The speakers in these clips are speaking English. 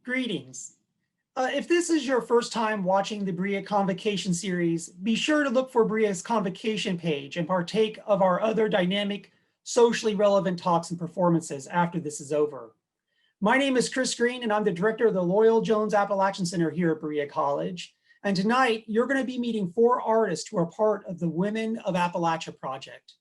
Greetings. If this is your first time watching the BREA Convocation series, be sure to look for BREA's Convocation page and partake of our other dynamic, socially relevant talks and performances after this is over. My name is Chris Green, and I'm the director of the Loyal Jones Appalachian Center here at BREA College. And tonight, you're going to be meeting 4 artists who are part of the Women of Appalachia project.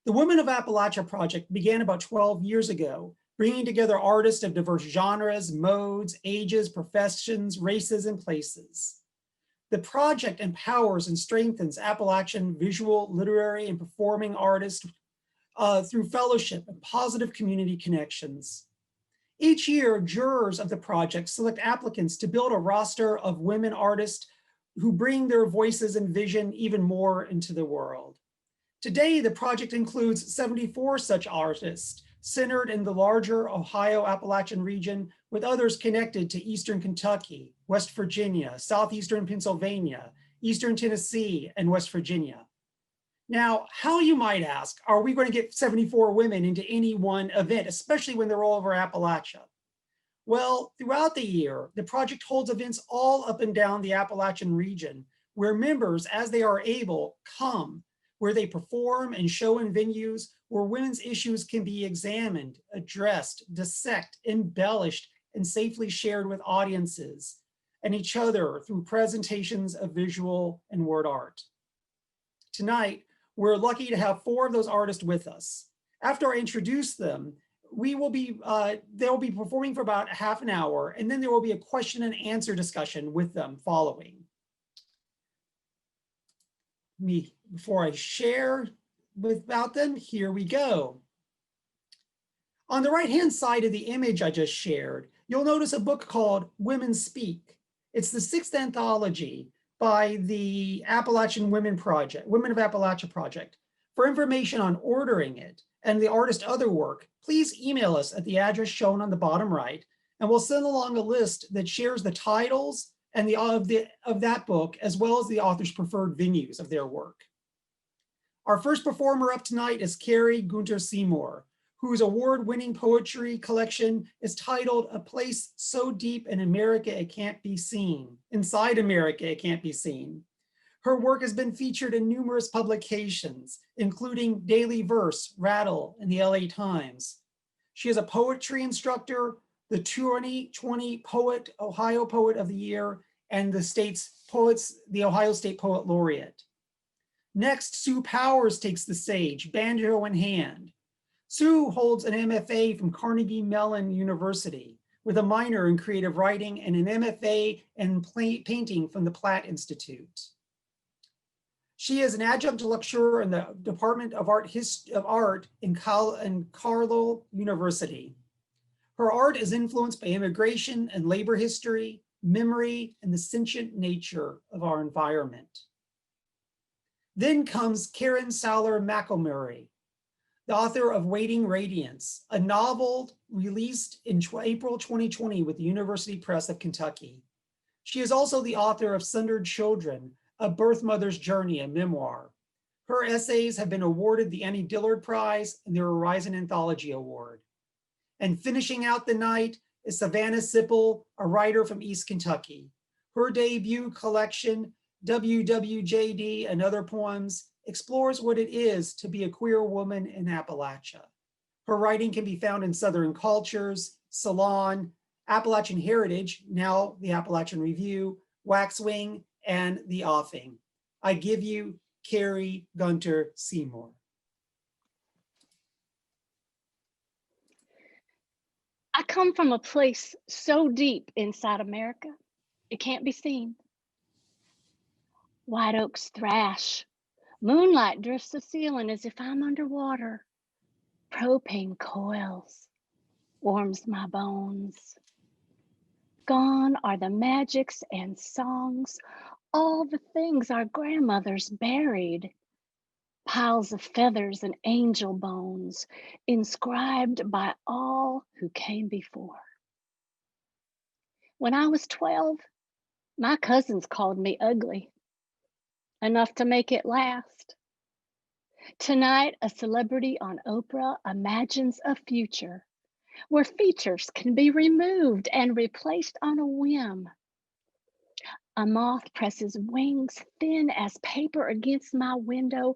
The Women of Appalachia project began about 12 years ago, bringing together artists of diverse genres, modes, ages, professions, races, and places. The project empowers and strengthens Appalachian visual, literary, and performing artists through fellowship and positive community connections. Each year, jurors of the project select applicants to build a roster of women artists who bring their voices and vision even more into the world. Today, the project includes 74 such artists, centered in the larger Ohio Appalachian region, with others connected to Eastern Kentucky, West Virginia, Southeastern Pennsylvania, Eastern Tennessee, and West Virginia. Now, how, you might ask, are we going to get 74 women into any one event, especially when they're all over Appalachia? Well, throughout the year, the project holds events all up and down the Appalachian region, where members, as they are able, come, where they perform and show in venues where women's issues can be examined, addressed, dissected, embellished, and safely shared with audiences and each other through presentations of visual and word art. Tonight, we're lucky to have 4 of those artists with us. After I introduce them, they'll be performing for about half an hour, and then there will be a question and answer discussion with them following. Before I share about them, here we go. On the right-hand side of the image I just shared, you'll notice a book called Women Speak. It's the 6th anthology by the Appalachian Women of Appalachia Project. For information on ordering it and the artist's other work, please email us at the address shown on the bottom right, and we'll send along a list that shares the titles and of that book, as well as the author's preferred venues of their work. Our first performer up tonight is Carrie Gunter Seymour, whose award-winning poetry collection is titled A Place So Deep in America It Can't Be Seen, Inside America It Can't Be Seen. Her work has been featured in numerous publications, including Daily Verse, Rattle, and the LA Times. She is a poetry instructor, the 2020 Ohio Poet of the Year, and the Ohio State Poet Laureate. Next, Sue Powers takes the stage, banjo in hand. Sue holds an MFA from Carnegie Mellon University with a minor in creative writing and an MFA in painting from the Platt Institute. She is an adjunct lecturer in the Department of Art in Carlow University. Her art is influenced by immigration and labor history, memory, and the sentient nature of our environment. Then comes Karen Sauer McElmurray, the author of Waiting Radiance, a novel released in April 2020 with the University Press of Kentucky. She is also the author of Sundered Children, A Birth Mother's Journey, a memoir. Her essays have been awarded the Annie Dillard Prize and the Horizon Anthology Award. And finishing out the night is Savannah Sipple, a writer from East Kentucky. Her debut collection, WWJD and Other Poems, explores what it is to be a queer woman in Appalachia. Her writing can be found in Southern Cultures, Salon, Appalachian Heritage, now the Appalachian Review, Waxwing, and The Offing. I give you Carrie Gunter Seymour. I come from a place so deep inside America, it can't be seen. White oaks thrash. Moonlight drifts the ceiling as if I'm underwater. Propane coils, warms my bones. Gone are the magics and songs, all the things our grandmothers buried. Piles of feathers and angel bones, inscribed by all who came before. When I was 12, my cousins called me ugly, enough to make it last. Tonight, a celebrity on Oprah imagines a future where features can be removed and replaced on a whim. A moth presses wings thin as paper against my window,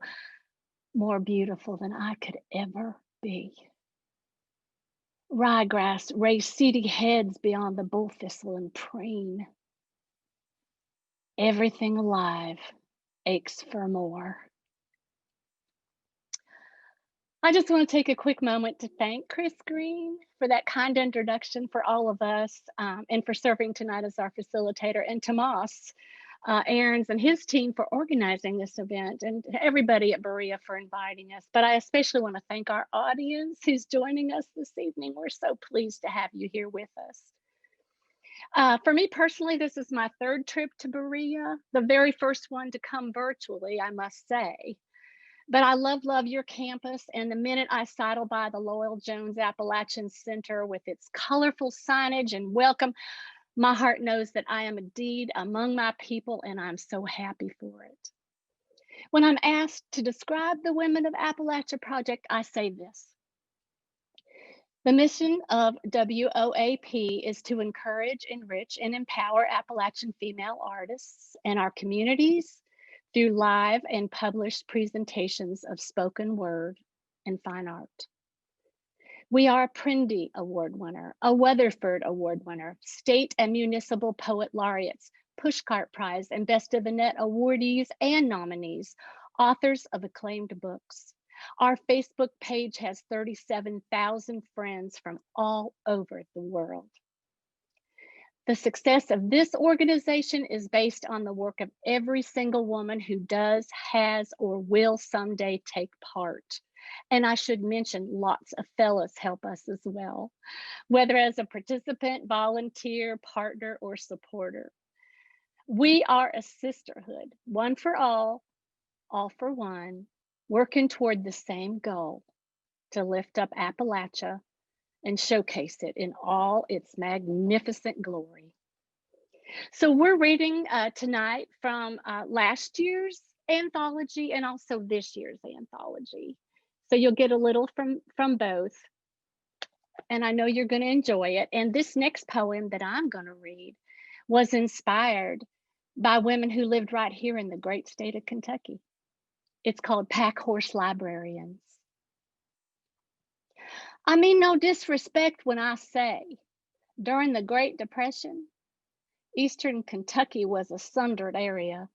more beautiful than I could ever be. Ryegrass raised seedy heads beyond the bull thistle and preen. Everything alive aches for more. I just want to take a quick moment to thank Chris Green for that kind introduction for all of us, and for serving tonight as our facilitator, and Tomas Aarons and his team for organizing this event, and to everybody at Berea for inviting us. But I especially want to thank our audience who's joining us this evening. We're so pleased to have you here with us. For me personally, this is my third trip to Berea, the very first one to come virtually, I must say. But I love your campus, and the minute I sidle by the Loyal Jones Appalachian Center with its colorful signage and welcome, my heart knows that I am indeed among my people, and I'm so happy for it. When I'm asked to describe the Women of Appalachia project, I say this. The mission of WOAP is to encourage, enrich, and empower Appalachian female artists and our communities through live and published presentations of spoken word and fine art. We are a Prindy Award winner, a Weatherford Award winner, state and municipal poet laureates, Pushcart Prize and Best of the Net awardees and nominees, authors of acclaimed books. Our Facebook page has 37,000 friends from all over the world. The success of this organization is based on the work of every single woman who does, has, or will someday take part. And I should mention lots of fellows help us as well, whether as a participant, volunteer, partner, or supporter. We are a sisterhood, one for all for one, working toward the same goal, to lift up Appalachia and showcase it in all its magnificent glory. So we're reading tonight from last year's anthology and also this year's anthology. So you'll get a little from both, and I know you're going to enjoy it. And this next poem that I'm going to read was inspired by women who lived right here in the great state of Kentucky. It's called Pack Horse Librarians. I mean no disrespect when I say, during the Great Depression, Eastern Kentucky was a sundered area.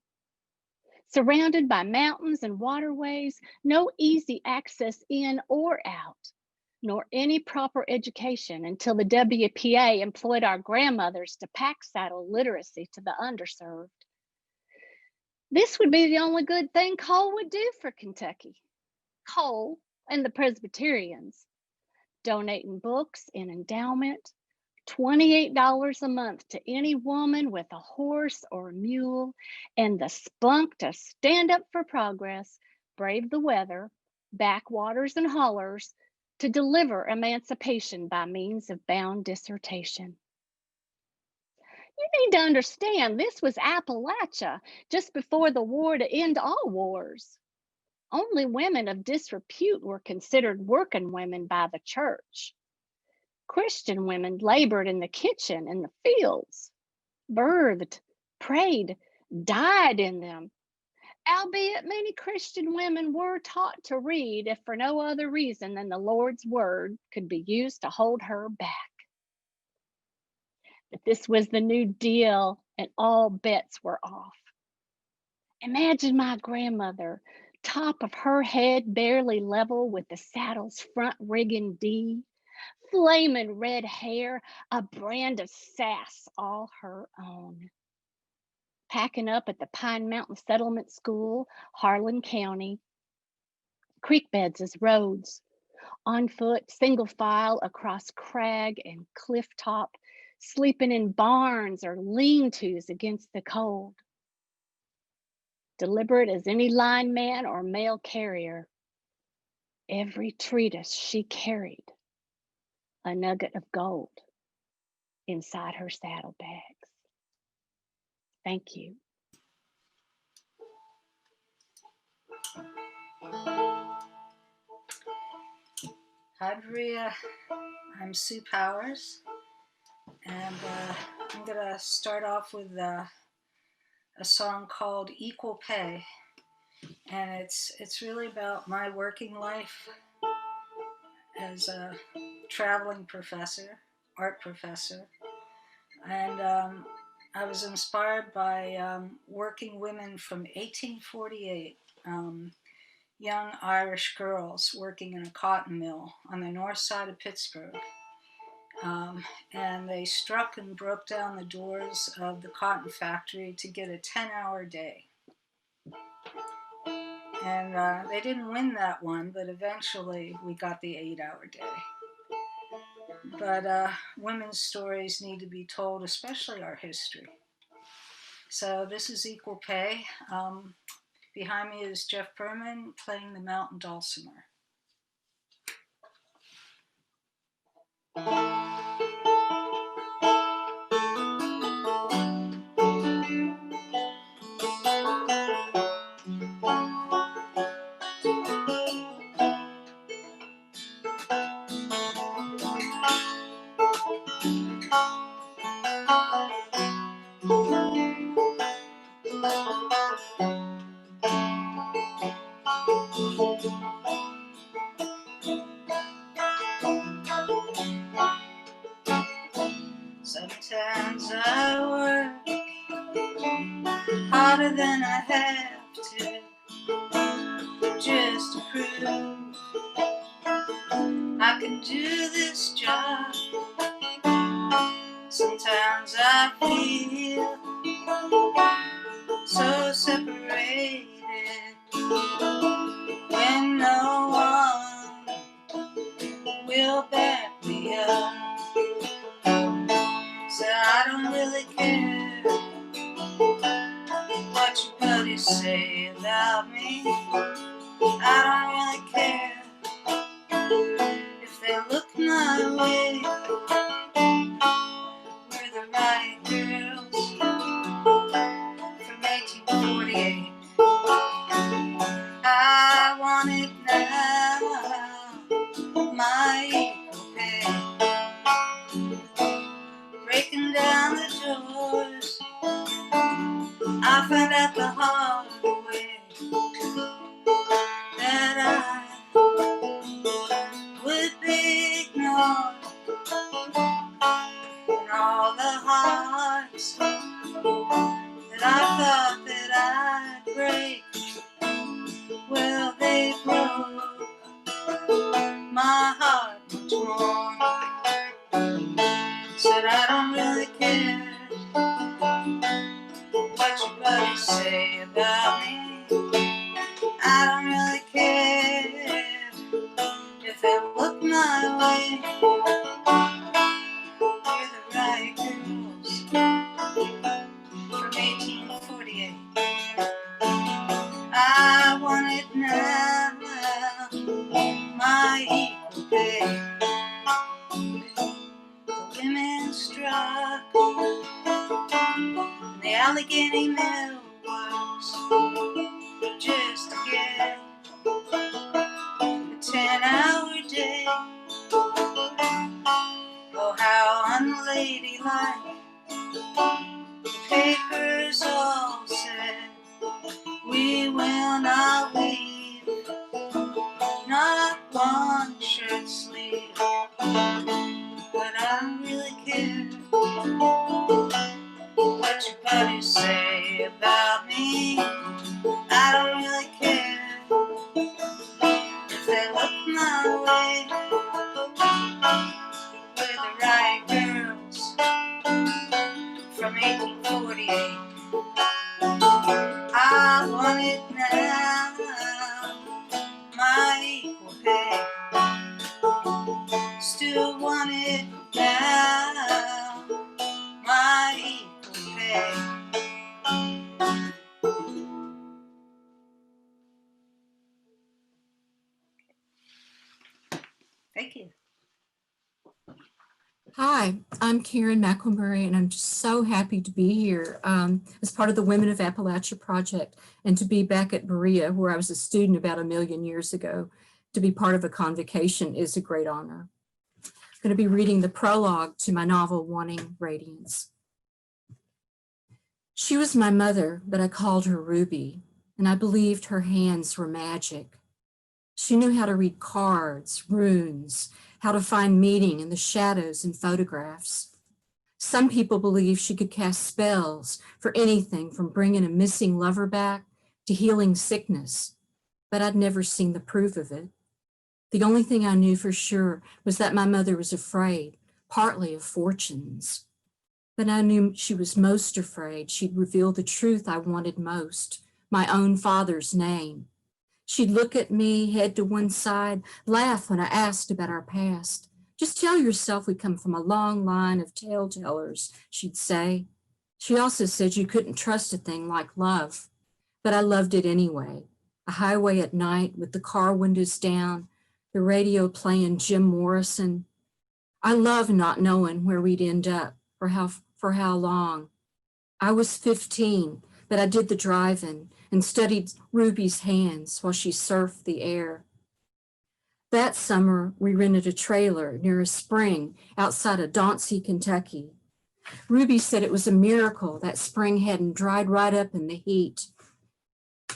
Surrounded by mountains and waterways, no easy access in or out, nor any proper education until the WPA employed our grandmothers to pack saddle literacy to the underserved. This would be the only good thing Cole would do for Kentucky. Cole and the Presbyterians, donating books in endowment, $28 a month to any woman with a horse or a mule, and the spunk to stand up for progress, brave the weather, backwaters and hollers, to deliver emancipation by means of bound dissertation. You need to understand this was Appalachia just before the war to end all wars. Only women of disrepute were considered working women by the church. Christian women labored in the kitchen and the fields, birthed, prayed, died in them, albeit many Christian women were taught to read, if for no other reason than the Lord's word could be used to hold her back. But this was the New Deal, and all bets were off. Imagine my grandmother, top of her head barely level with the saddle's front rigging D, flaming red hair, a brand of sass all her own. Packing up at the Pine Mountain Settlement School, Harlan County. Creek beds as roads, on foot, single file across crag and cliff top, sleeping in barns or lean-tos against the cold. Deliberate as any lineman or mail carrier, every treatise she carried a nugget of gold inside her saddlebags. Thank you. Hi, Maria. I'm Sue Powers, and I'm gonna start off with a song called "Equal Pay," and it's really about my working life as a traveling professor, art professor, and I was inspired by working women from 1848. Young Irish girls working in a cotton mill on the north side of Pittsburgh. And they struck and broke down the doors of the cotton factory to get a 10-hour day. And they didn't win that one, but eventually we got the 8-hour day. But women's stories need to be told, especially our history. So this is Equal Pay. Behind me is Jeff Berman playing the mountain dulcimer. Sometimes I work harder than I have to, just to prove I can do this job. Sometimes I feel so separated when no one will back me up. So I don't really care what your buddies say about me. I don't really care if they look my way. We're the right girls from 1848. I want it now, my equal pay. Breaking down the doors, I found out the hard way that I would be ignored, and all the hearts that I thought that I'd break, well, they broke my heart much more. Said I don't really care what your buddies say about me. I don't really care if they look my way. We're the right girls from 1848. I want it now, my equal pay. The women struck in the Allegheny Mill works just to get a 10-hour day. Oh, how unladylike. The papers all said we will not leave, not one shirt sleeve. But I don't really care what your buddies say about me. I don't really care if they look my way. We're the right girls from 1848. I want it now, my equal pay. Still want it now, my equal pay. Thank you. Hi, I'm Karen McElmurray, and I'm just so happy to be here as part of the Women of Appalachia project and to be back at Berea, where I was a student about 1 million years ago. To be part of a convocation is a great honor. I'm going to be reading the prologue to my novel, Wanting Radiance. She was my mother, but I called her Ruby, and I believed her hands were magic. She knew how to read cards, runes, how to find meaning in the shadows in photographs. Some people believe she could cast spells for anything from bringing a missing lover back to healing sickness, but I'd never seen the proof of it. The only thing I knew for sure was that my mother was afraid, partly of fortunes. But I knew she was most afraid she'd reveal the truth I wanted most, my own father's name. She'd look at me, head to one side, laugh when I asked about our past. Just tell yourself we come from a long line of tale-tellers, she'd say. She also said you couldn't trust a thing like love, but I loved it anyway. A highway at night with the car windows down, the radio playing Jim Morrison. I loved not knowing where we'd end up, for how long. I was 15, but I did the driving and studied Ruby's hands while she surfed the air. That summer, we rented a trailer near a spring outside of Dauncey, Kentucky. Ruby said it was a miracle that spring hadn't dried right up in the heat.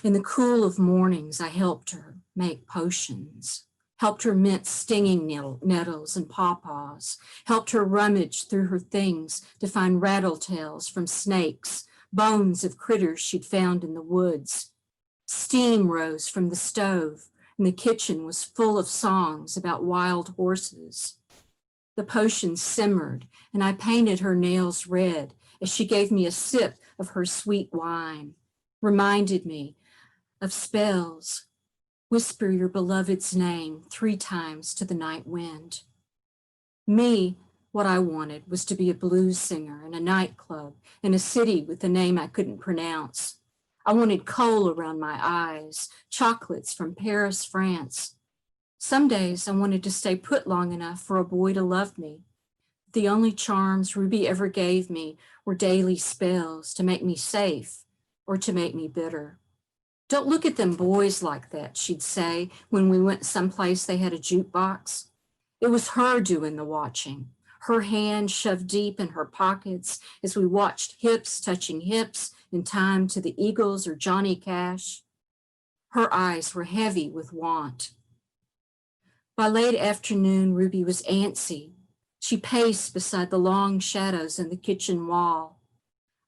In the cool of mornings, I helped her make potions, helped her mince stinging nettles and pawpaws, helped her rummage through her things to find rattletails from snakes, bones of critters she'd found in the woods. Steam rose from the stove, and the kitchen was full of songs about wild horses. The potion simmered, and I painted her nails red as she gave me a sip of her sweet wine, reminded me of spells. Whisper your beloved's name 3 times to the night wind. Me, what I wanted was to be a blues singer in a nightclub in a city with a name I couldn't pronounce. I wanted kohl around my eyes, chocolates from Paris, France. Some days I wanted to stay put long enough for a boy to love me. The only charms Ruby ever gave me were daily spells to make me safe or to make me bitter. Don't look at them boys like that, she'd say when we went someplace they had a jukebox. It was her doing the watching, her hand shoved deep in her pockets as we watched hips touching hips in time to the Eagles or Johnny Cash. Her eyes were heavy with want. By late afternoon, Ruby was antsy. She paced beside the long shadows in the kitchen wall.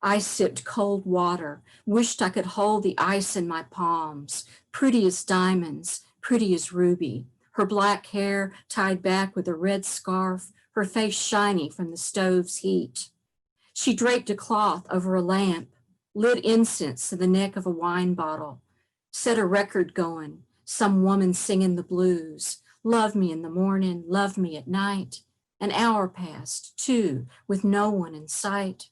I sipped cold water, wished I could hold the ice in my palms, pretty as diamonds, pretty as Ruby, her black hair tied back with a red scarf, her face shiny from the stove's heat. She draped a cloth over a lamp, lit incense to the neck of a wine bottle, set a record going, some woman singing the blues, love me in the morning, love me at night. An hour passed, 2, with no one in sight.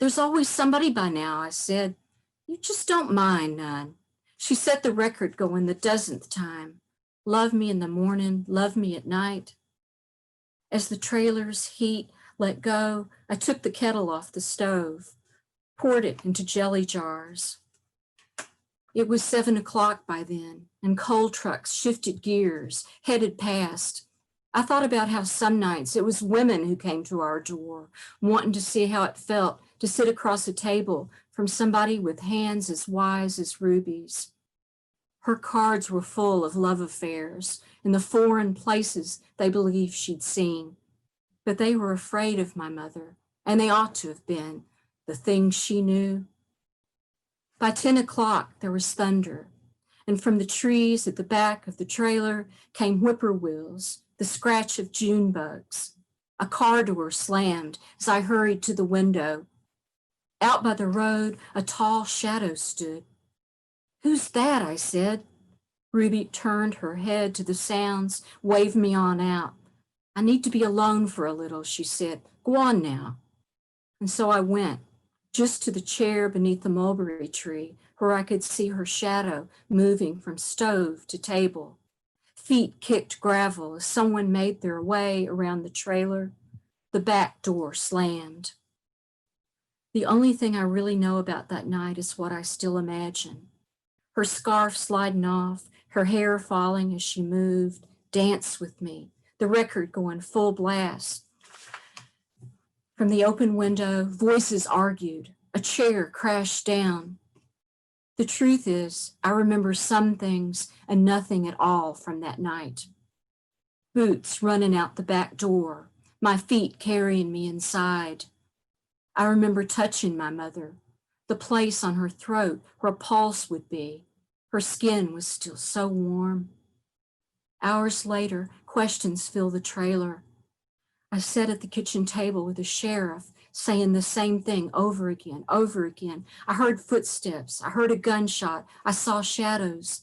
There's always somebody by now, I said. You just don't mind none. She set the record going the dozenth time. Love me in the morning, love me at night. As the trailer's heat let go, I took the kettle off the stove, poured it into jelly jars. It was 7 o'clock by then, and coal trucks shifted gears, headed past. I thought about how some nights it was women who came to our door, wanting to see how it felt to sit across a table from somebody with hands as wise as Ruby's. Her cards were full of love affairs in the foreign places they believed she'd seen. But they were afraid of my mother, and they ought to have been, the things she knew. By 10 o'clock, there was thunder, and from the trees at the back of the trailer came whippoorwills, the scratch of June bugs. A car door slammed as I hurried to the window. Out by the road, a tall shadow stood. Who's that? I said. Ruby turned her head to the sounds, waved me on out. I need to be alone for a little, she said. Go on now. And so I went, just to the chair beneath the mulberry tree, where I could see her shadow moving from stove to table. Feet kicked gravel as someone made their way around the trailer. The back door slammed. The only thing I really know about that night is what I still imagine. her scarf sliding off, her hair falling as she moved, danced with me, the record going full blast. From the open window, voices argued, a chair crashed down. The truth is, I remember some things and nothing at all from that night. Boots running out the back door, my feet carrying me inside. I remember touching my mother, the place on her throat where a pulse would be. Her skin was still so warm. Hours later, questions fill the trailer. I sat at the kitchen table with the sheriff saying the same thing over again, over again. I heard footsteps. I heard a gunshot. I saw shadows.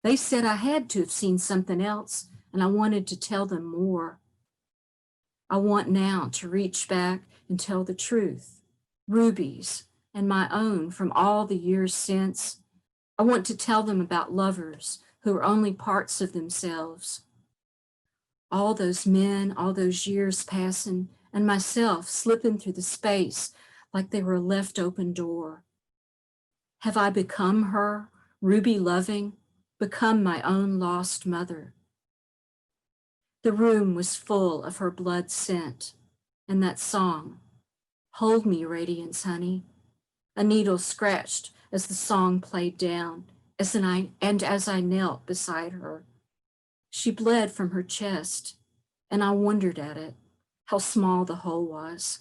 They said I had to have seen something else, and I wanted to tell them more. I want now to reach back and tell the truth, Ruby's and my own from all the years since. I want to tell them about lovers who are only parts of themselves. All those men, all those years passing, and myself slipping through the space like they were a left open door. Have I become her, Ruby loving, become my own lost mother? The room was full of her blood scent, and that song, Hold Me, Radiance, Honey. A needle scratched as the song played down, as I knelt beside her. She bled from her chest, and I wondered at it, how small the hole was,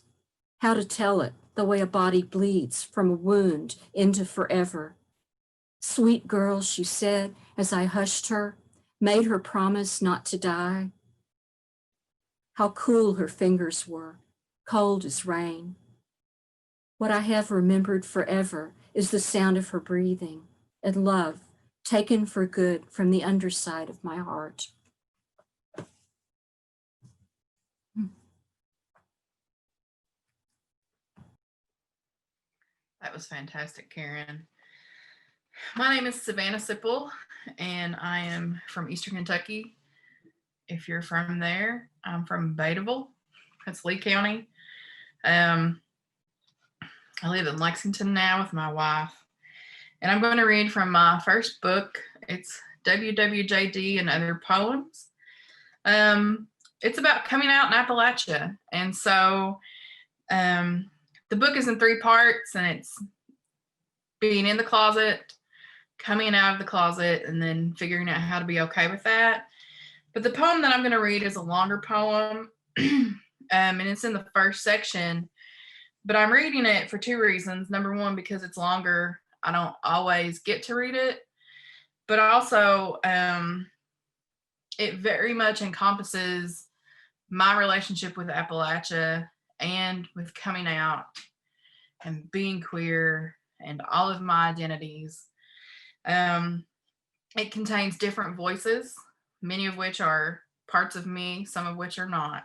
how to tell it the way a body bleeds from a wound into forever. Sweet girl, she said as I hushed her, made her promise not to die. How cool her fingers were, cold as rain. What I have remembered forever is the sound of her breathing and love taken for good from the underside of my heart. That was fantastic, Karen. My name is Savannah Sipple, and I am from Eastern Kentucky. If you're from there, I'm from Betaville. That's Lee County. I live in Lexington now with my wife. And I'm going to read from my first book. It's WWJD and Other Poems. It's about coming out in Appalachia. And so the book is in 3 parts, and it's being in the closet, coming out of the closet, and then figuring out how to be okay with that. But the poem that I'm going to read is a longer poem, and it's in the first section. But I'm reading it for 2 reasons. Number one, because it's longer. I don't always get to read it. But also, it very much encompasses my relationship with Appalachia and with coming out and being queer and all of my identities. It contains different voices, many of which are parts of me, some of which are not.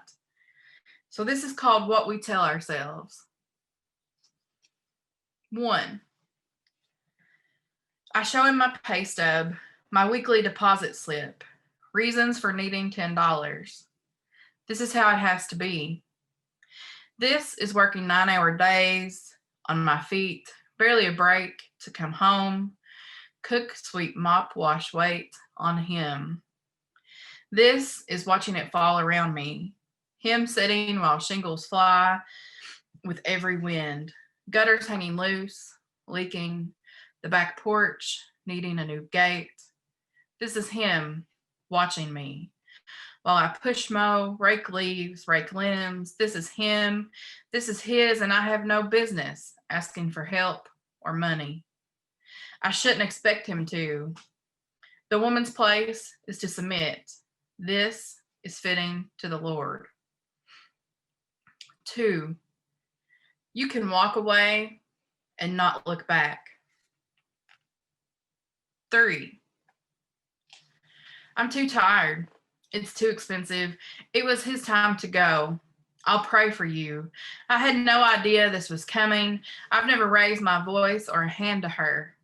So this is called What We Tell Ourselves. 1. I show him my pay stub, my weekly deposit slip, reasons for needing $10. This is how it has to be. This is working 9-hour days, on my feet, barely a break to come home, cook, sweep, mop, wash, wait on him. This is watching it fall around me, him sitting while shingles fly with every wind, gutters hanging loose, leaking, the back porch needing a new gate. This is him watching me while I push mow, rake leaves, rake limbs. This is him, this is his, and I have no business asking for help or money. I shouldn't expect him to. The woman's place is to submit. This is fitting to the Lord. 2, you can walk away and not look back. 3, I'm too tired. It's too expensive. It was his time to go. I'll pray for you. I had no idea this was coming. I've never raised my voice or a hand to her.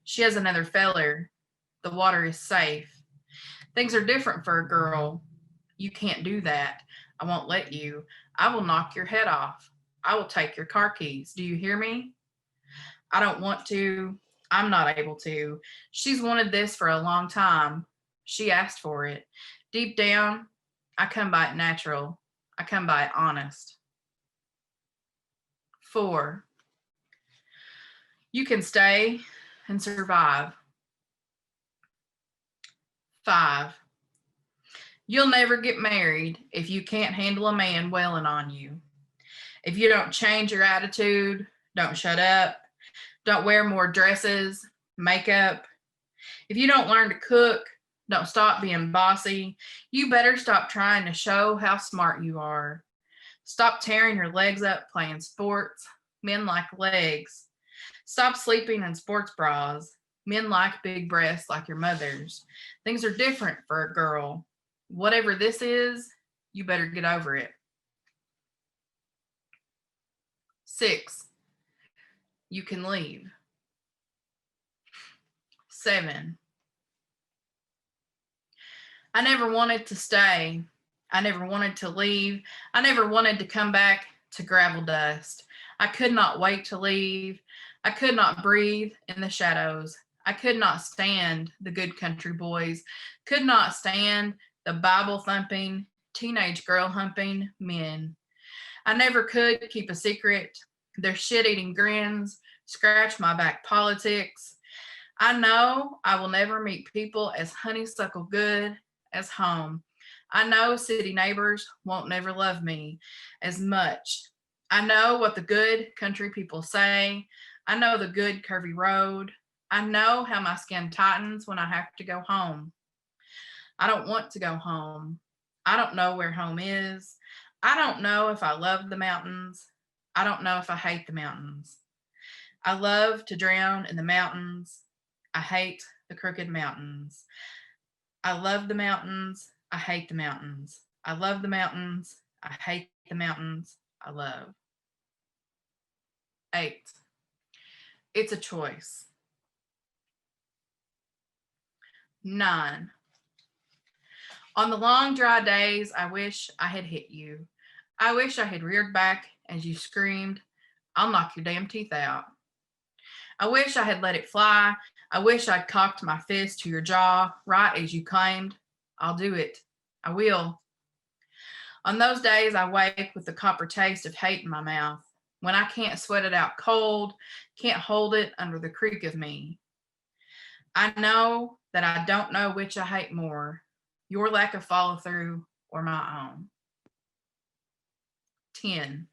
She has another feller. The water is safe. Things are different for a girl. You can't do that. I won't let you. I will knock your head off. I will take your car keys. Do you hear me? I don't want to. I'm not able to. She's wanted this for a long time. She asked for it. Deep down, I come by it natural. I come by it honest. 4, you can stay and survive. 5, you'll never get married if you can't handle a man wailing on you. If you don't change your attitude, don't shut up, don't wear more dresses, makeup. If you don't learn to cook, don't stop being bossy. You better stop trying to show how smart you are. Stop tearing your legs up playing sports. Men like legs. Stop sleeping in sports bras. Men like big breasts like your mother's. Things are different for a girl. Whatever this is, you better get over it. 6, you can leave. 7, I never wanted to stay. I never wanted to leave. I never wanted to come back to gravel dust. I could not wait to leave. I could not breathe in the shadows. I could not stand the good country boys, could not stand the Bible thumping, teenage girl humping men. I never could keep a secret. Their shit-eating grins scratch my back politics. I know I will never meet people as honeysuckle good as home. I know city neighbors won't never love me as much. I know what the good country people say. I know the good curvy road. I know how my skin tightens when I have to go home. I don't want to go home. I don't know where home is. I don't know if I love the mountains. I don't know if I hate the mountains. I love to drown in the mountains. I hate the crooked mountains. I love the mountains. I hate the mountains. I love the mountains. I hate the mountains. I love. 8, it's a choice. 9, on the long dry days, I wish I had hit you. I wish I had reared back as you screamed, I'll knock your damn teeth out. I wish I had let it fly. I wish I'd cocked my fist to your jaw, right as you claimed. I'll do it. I will. On those days, I wake with the copper taste of hate in my mouth, when I can't sweat it out cold, can't hold it under the creak of me. I know that I don't know which I hate more, your lack of follow through or my own. 10,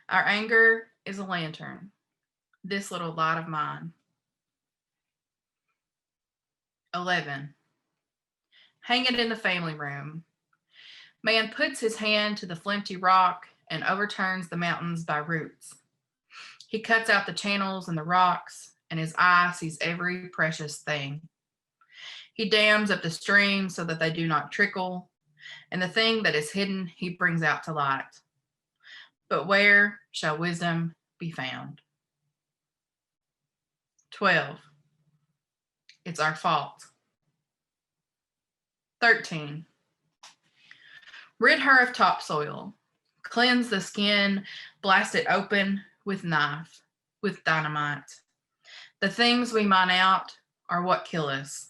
our anger is a lantern, this little light of mine. 11, hang it in the family room. Man puts his hand to the flinty rock and overturns the mountains by roots. He cuts out the channels in the rocks, and his eye sees every precious thing. He dams up the streams so that they do not trickle, and the thing that is hidden he brings out to light. But where shall wisdom be found? 12, it's our fault. 13, rid her of topsoil, cleanse the skin, blast it open with knife, with dynamite. The things we mine out are what kill us.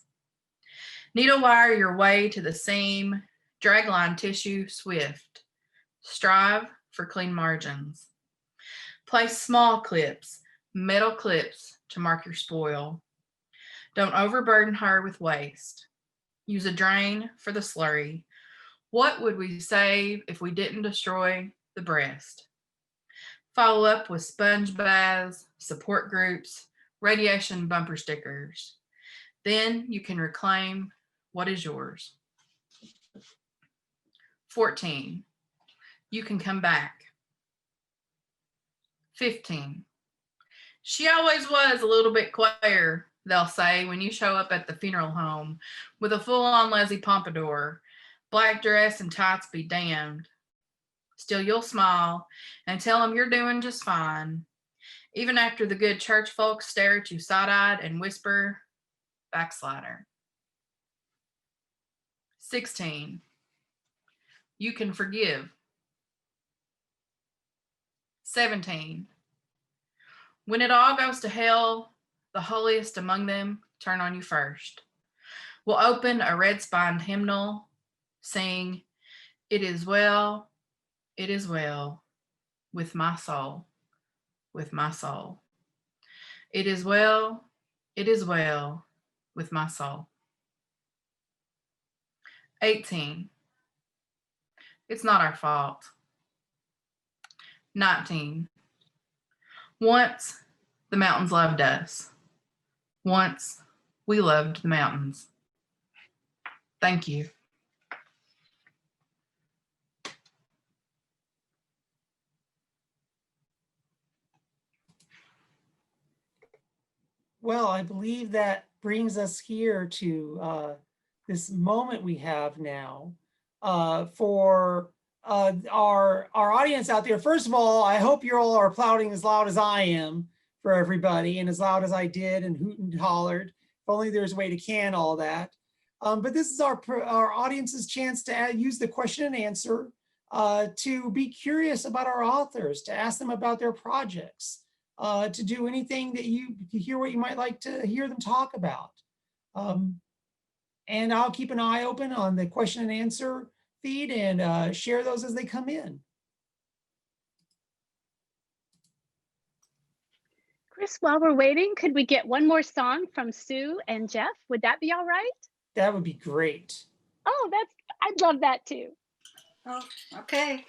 Needle wire your way to the seam, drag line tissue swift. Strive for clean margins. Place small clips, metal clips to mark your spoil. Don't overburden her with waste. Use a drain for the slurry. What would we save if we didn't destroy the breast? Follow up with sponge baths, support groups, radiation bumper stickers. Then you can reclaim what is yours. 14, you can come back. 15, she always was a little bit queer, they'll say when you show up at the funeral home with a full-on Leslie Pompadour, black dress and tights be damned. Still you'll smile and tell them you're doing just fine, even after the good church folks stare at you side-eyed and whisper, backslider. 16, you can forgive. 17, when it all goes to hell, the holiest among them turn on you first. We'll open a red-spined hymnal, sing, it is well with my soul, with my soul. It is well with my soul. 18. It's not our fault. 19. Once the mountains loved us. Once we loved the mountains. Thank you. Well, I believe that brings us here to this moment we have now for our audience out there. First of all, I hope you all are applauding as loud as I am for everybody and as loud as I did and hoot and hollered. If only there's a way to can all that. But this is our audience's chance to use the question and answer to be curious about our authors, to ask them about their projects. To do anything that to hear what you might like to hear them talk about. And I'll keep an eye open on the question and answer feed and share those as they come in. Chris, while we're waiting, could we get one more song from Sue and Jeff? Would that be all right? That would be great. Oh, I'd love that too. Oh, okay.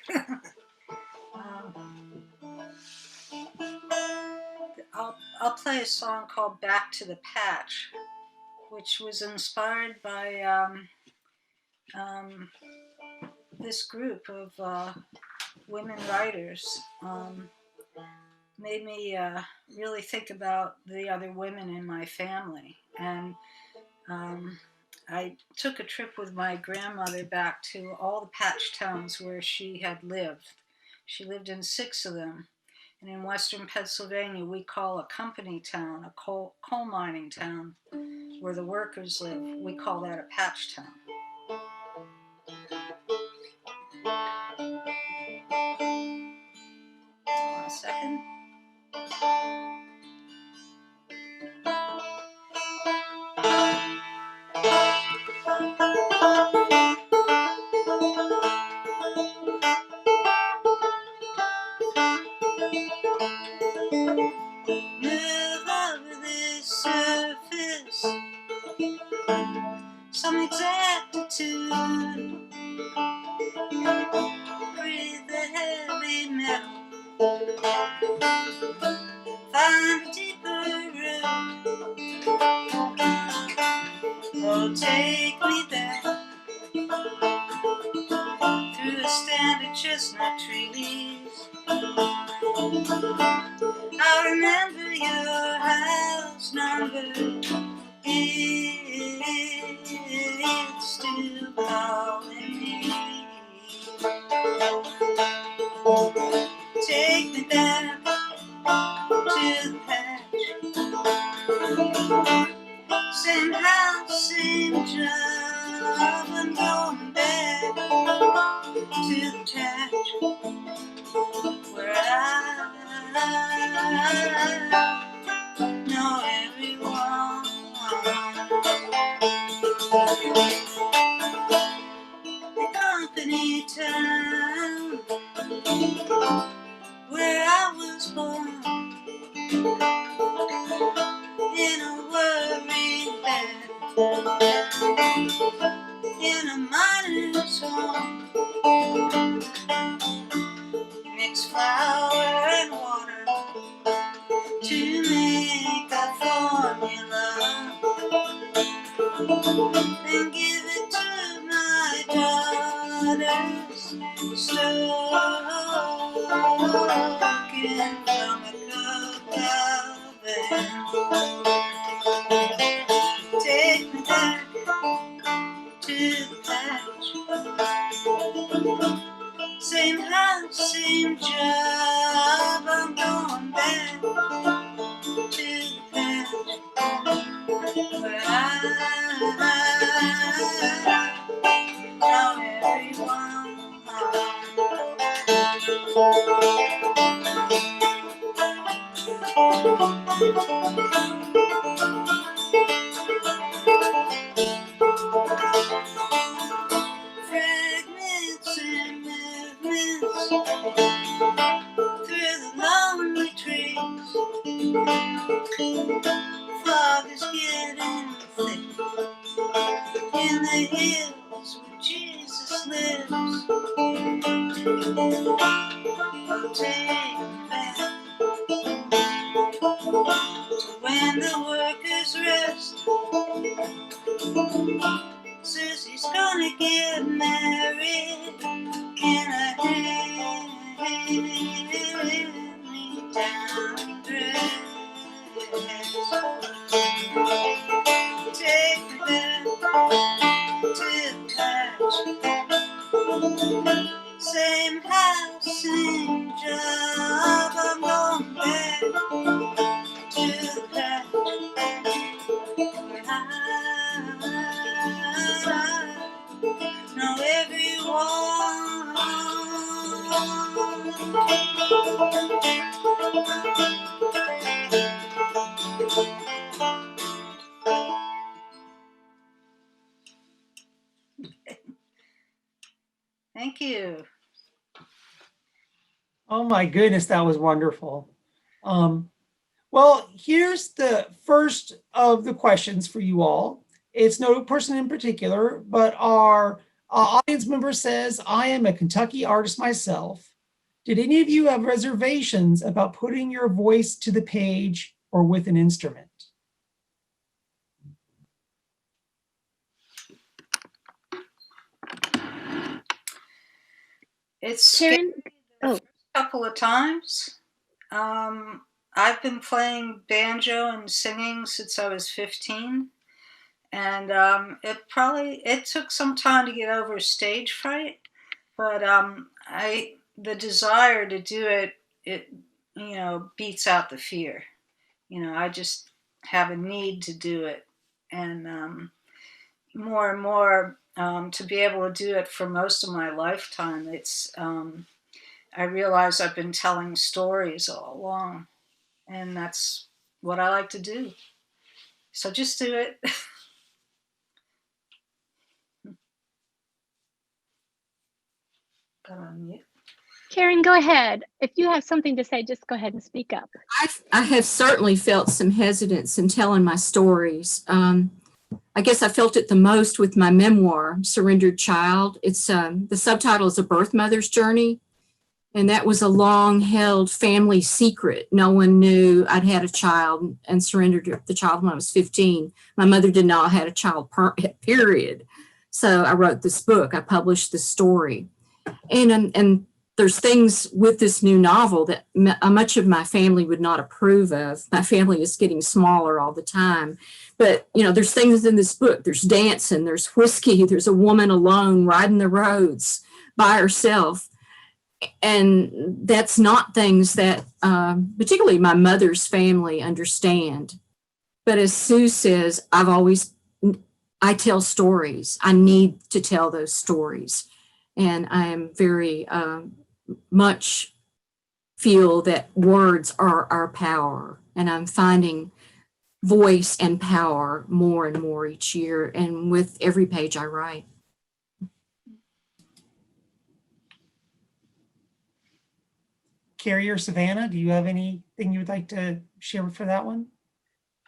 I'll play a song called Back to the Patch, which was inspired by this group of women writers. Made me really think about the other women in my family. And I took a trip with my grandmother back to all the patch towns where she had lived. She lived in 6 of them. And in western Pennsylvania, we call a company town, a coal mining town, where the workers live. We call that a patch town. One second. Some exactitude, breathe the heavy metal, find a deeper root. Oh, take me back through a stand of chestnut trees. I remember your house number. It's still calling me. Take me back to the patch. Same house, same job. I'm going back to the patch where I know everyone. The company town where I was born, in a worried bed, in a miner's home. Mix flour and water to make a formula, then give it to my daughters, stoking from a cooked oven. Take me back to the patch. Same house, same job. I'm going back to the patch where I know everyone. Fog is getting thick in the hills where Jesus lives. Oh, take me back to when the workers rest. Says he's gonna get married in a hand-me-down dress. Take me back to the past. Same house, same job. I'm going back to the past. Where I know everyone. Thank you. Oh my goodness, that was wonderful. Well, here's the first of the questions for you all. It's no person in particular, but our audience member says, I am a Kentucky artist myself. Did any of you have reservations about putting your voice to the page or with an instrument? It's scary Karen, the first couple of times. I've been playing banjo and singing since I was 15, and it took some time to get over stage fright, but the desire to do it beats out the fear. I just have a need to do it, and more and more to be able to do it for most of my lifetime. It's I realize I've been telling stories all along, and that's what I like to do. So just do it. Got on mute. Karen, go ahead. If you have something to say, just go ahead and speak up. I have certainly felt some hesitance in telling my stories. I guess I felt it the most with my memoir, Surrendered Child. It's the subtitle is A Birth Mother's Journey. And that was a long held family secret. No one knew I'd had a child and surrendered the child when I was 15. My mother did not have a child, period. So I wrote this book. I published this story. And there's things with this new novel that much of my family would not approve of. My family is getting smaller all the time. But, there's things in this book. There's dancing, there's whiskey, there's a woman alone riding the roads by herself. And that's not things that particularly my mother's family understand. But as Sue says, I tell stories. I need to tell those stories. And I am very much feel that words are our power. And I'm finding voice and power more and more each year, and with every page I write. Carrie or Savannah, do you have anything you would like to share for that one?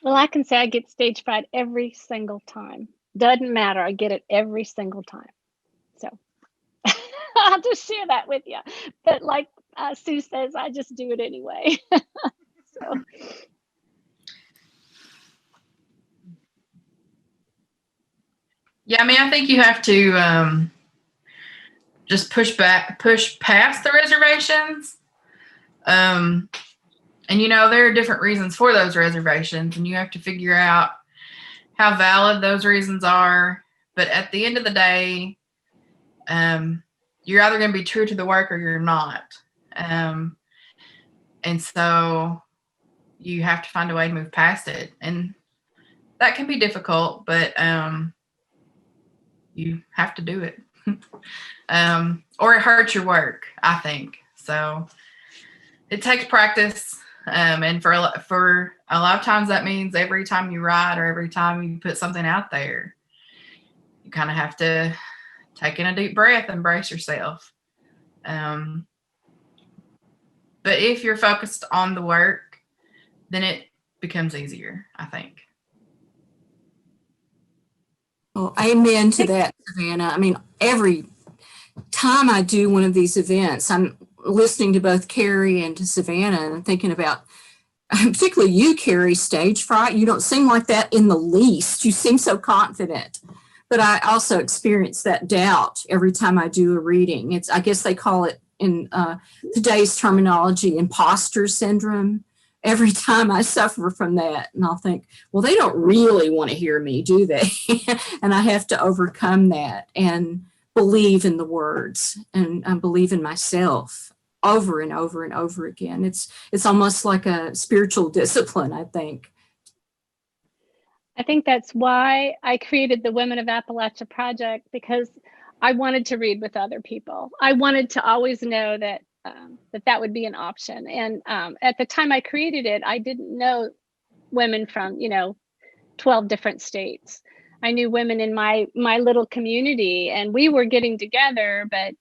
Well, I can say I get stage fright every single time. Doesn't matter. I get it every single time. So I'll just share that with you. But like Sue says, I just do it anyway. So. Yeah, I think you have to just push past the reservations. And there are different reasons for those reservations, and you have to figure out how valid those reasons are. But at the end of the day, you're either going to be true to the work or you're not. And so you have to find a way to move past it. And that can be difficult, but you have to do it. Or it hurts your work, I think. So it takes practice. And for a lot of times that means every time you write or every time you put something out there, you kind of have to take in a deep breath and brace yourself. But if you're focused on the work then it becomes easier, I think. Well, amen to that, Savannah. I mean, every time I do one of these events, I'm listening to both Carrie and to Savannah and thinking about, particularly you, Carrie, stage fright. You don't seem like that in the least. You seem so confident. But I also experience that doubt every time I do a reading. I guess they call it in today's terminology, imposter syndrome. Every time I suffer from that, and I'll think, well, they don't really want to hear me, do they? And I have to overcome that and believe in the words and believe in myself over and over and over again. It's almost like a spiritual discipline, I think. I think that's why I created the Women of Appalachia project, because I wanted to read with other people. I wanted to always know that that would be an option. And at the time I created it, I didn't know women from 12 different states. I knew women in my little community, and we were getting together, but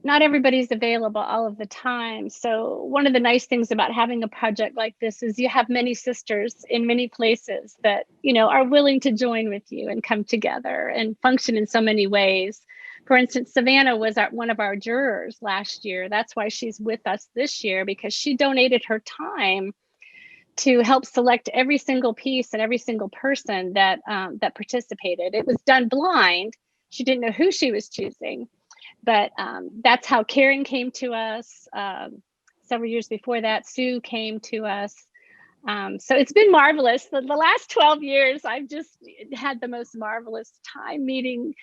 not everybody's available all of the time. So one of the nice things about having a project like this is you have many sisters in many places that are willing to join with you and come together and function in so many ways. For instance, Savannah was one of our jurors last year. That's why she's with us this year, because she donated her time to help select every single piece and every single person that participated. It was done blind. She didn't know who she was choosing, but that's how Karen came to us. Several years before that, Sue came to us. So it's been marvelous. The last 12 years, I've just had the most marvelous time meeting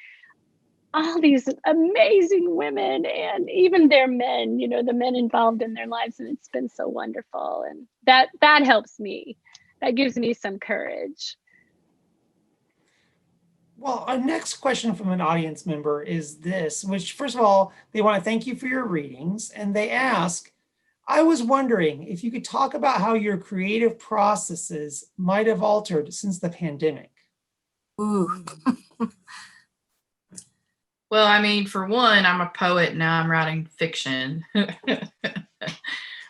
all these amazing women and even their men, the men involved in their lives. And it's been so wonderful. And that helps me. That gives me some courage. Well, our next question from an audience member is this, which first of all, they want to thank you for your readings. And they ask, I was wondering if you could talk about how your creative processes might have altered since the pandemic. Ooh. Well, I mean, for one, I'm a poet. Now I'm writing fiction,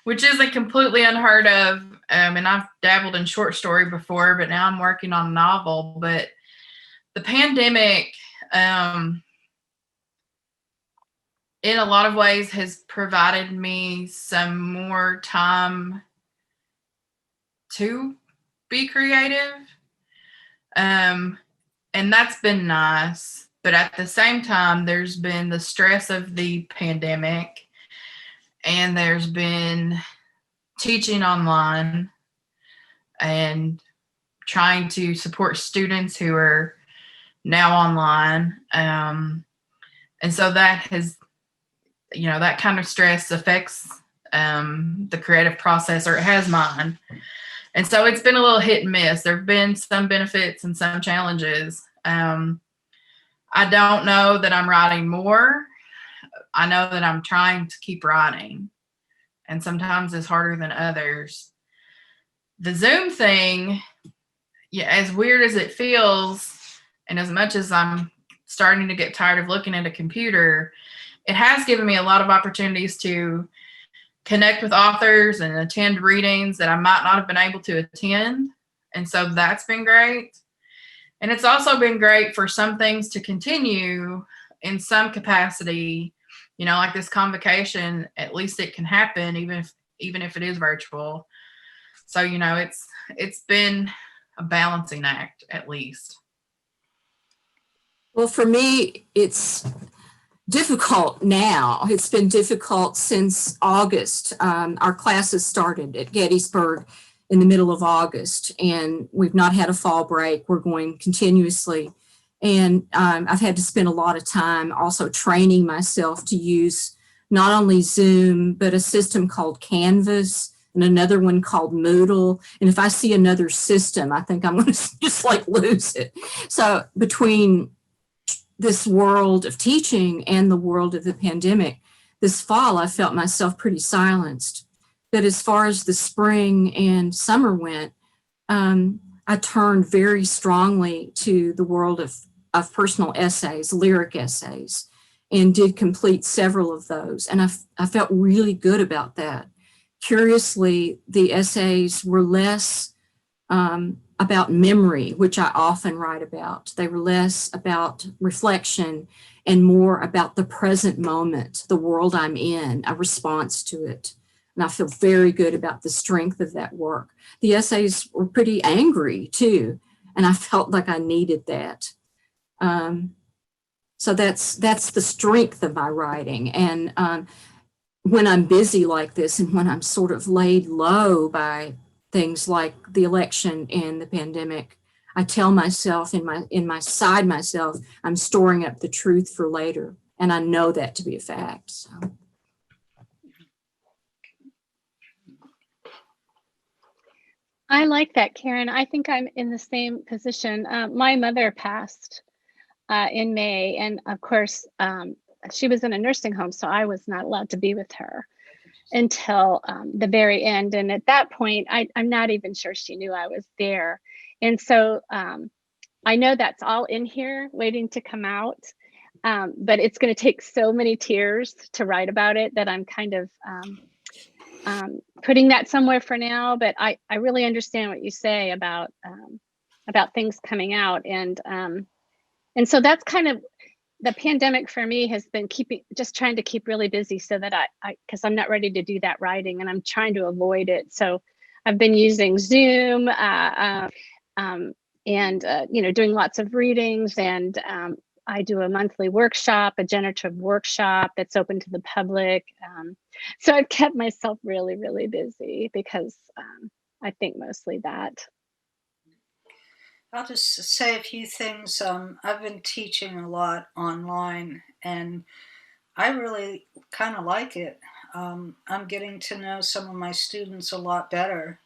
which isn't completely unheard of. And I've dabbled in short story before, but now I'm working on a novel. But the pandemic, in a lot of ways, has provided me some more time to be creative. And that's been nice. But at the same time, there's been the stress of the pandemic, and there's been teaching online and trying to support students who are now online. And so that has, that kind of stress affects the creative process, or it has mine. And so it's been a little hit and miss. There have been some benefits and some challenges. I don't know that I'm writing more. I know that I'm trying to keep writing, and sometimes it's harder than others. The Zoom thing, as weird as it feels, and as much as I'm starting to get tired of looking at a computer, it has given me a lot of opportunities to connect with authors and attend readings that I might not have been able to attend. And so that's been great. And it's also been great for some things to continue in some capacity, like this convocation. At least it can happen even if it is virtual. So, it's been a balancing act, at least. Well, for me, it's difficult now. It's been difficult since August. Our classes started at Gettysburg in the middle of August, and we've not had a fall break. We're going continuously. And I've had to spend a lot of time also training myself to use not only Zoom, but a system called Canvas and another one called Moodle. And if I see another system, I think I'm going to just lose it. So between this world of teaching and the world of the pandemic, this fall, I felt myself pretty silenced. But as far as the spring and summer went, I turned very strongly to the world of personal essays, lyric essays, and did complete several of those. And I felt really good about that. Curiously, the essays were less about memory, which I often write about. They were less about reflection and more about the present moment, the world I'm in, a response to it. And I feel very good about the strength of that work. The essays were pretty angry too, and I felt like I needed that. So that's the strength of my writing. And when I'm busy like this and when I'm sort of laid low by things like the election and the pandemic, I tell myself in my side myself, I'm storing up the truth for later. And I know that to be a fact. So. I like that, Karen. I think I'm in the same position. My mother passed in May, and of course, she was in a nursing home, so I was not allowed to be with her until the very end. And at that point, I'm not even sure she knew I was there. And so I know that's all in here waiting to come out, but it's going to take so many tears to write about it that I'm kind of putting that somewhere for now. But I really understand what you say about things coming out. And so that's kind of, the pandemic for me has been just trying to keep really busy so that because I'm not ready to do that writing and I'm trying to avoid it. So I've been using Zoom and, doing lots of readings, and I do a monthly workshop, a generative workshop that's open to the public. So I've kept myself really, really busy because I think mostly that. I'll just say a few things. I've been teaching a lot online, and I really kind of like it. I'm getting to know some of my students a lot better